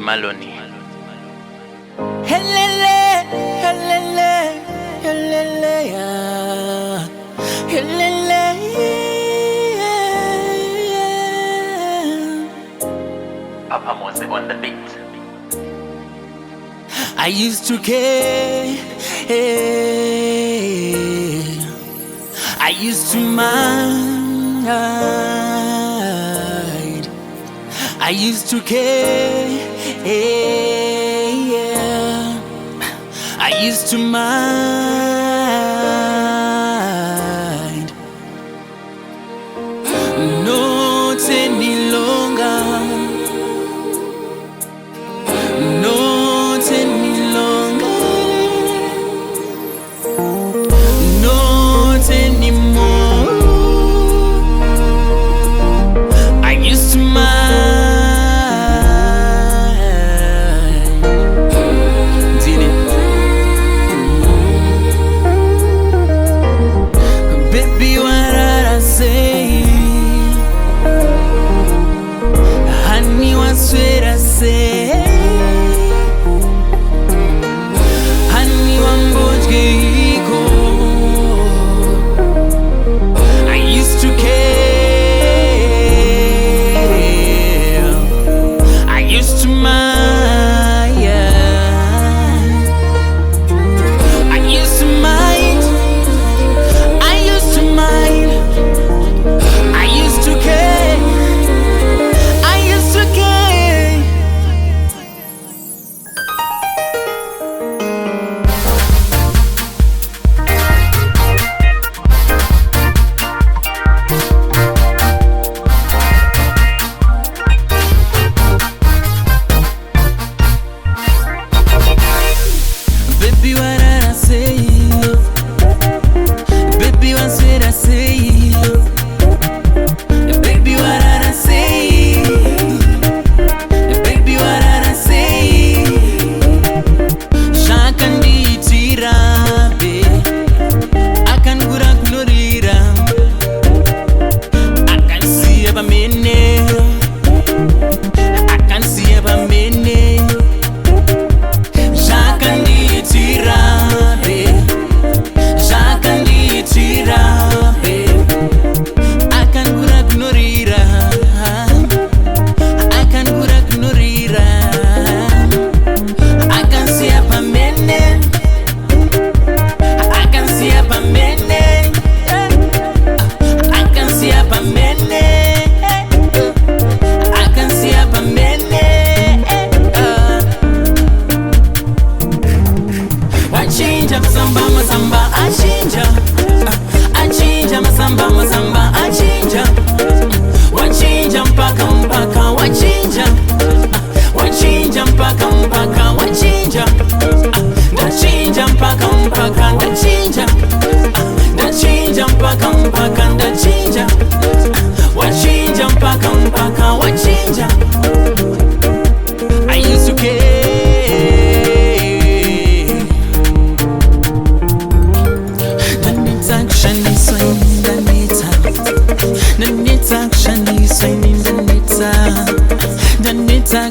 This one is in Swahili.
Maloney. Helele, helele, helele, yeah. Helele, yeah. Papa Mose on the beat. I used to care, I used to mind, I used to care, I used to mind, not any longer, not any longer, not anymore. I used to mind. Baby, what did I say? Honey, what's what I say? Honey, one boat go. I used to care. I used to mind. I used to mind. I used to mind. I used to care. I used to care. Baby, what did I say? Baby, what's what I say? Baby, what did I say? Baby, what did I say? Shakandi tirabe, akan gura kunurira, akan siya mene, akan siya mene. Shakandi tirabe, shakandi tirabe, akan gura kunurira, akan gura kunurira, akan siapa mene, akan siapa mene, akan siapa mene, akan siapa mene. Achinja masamba masamba achinja, achinja masamba masamba achinja, wachinja mpaka mpaka wachinja, wachinja mpaka mpaka wachinja, ndachinja mpaka mpaka ndachinja, ndachinja mpaka mpaka ndachinja, wachinja mpaka mpaka wachinja. I used to care. Danita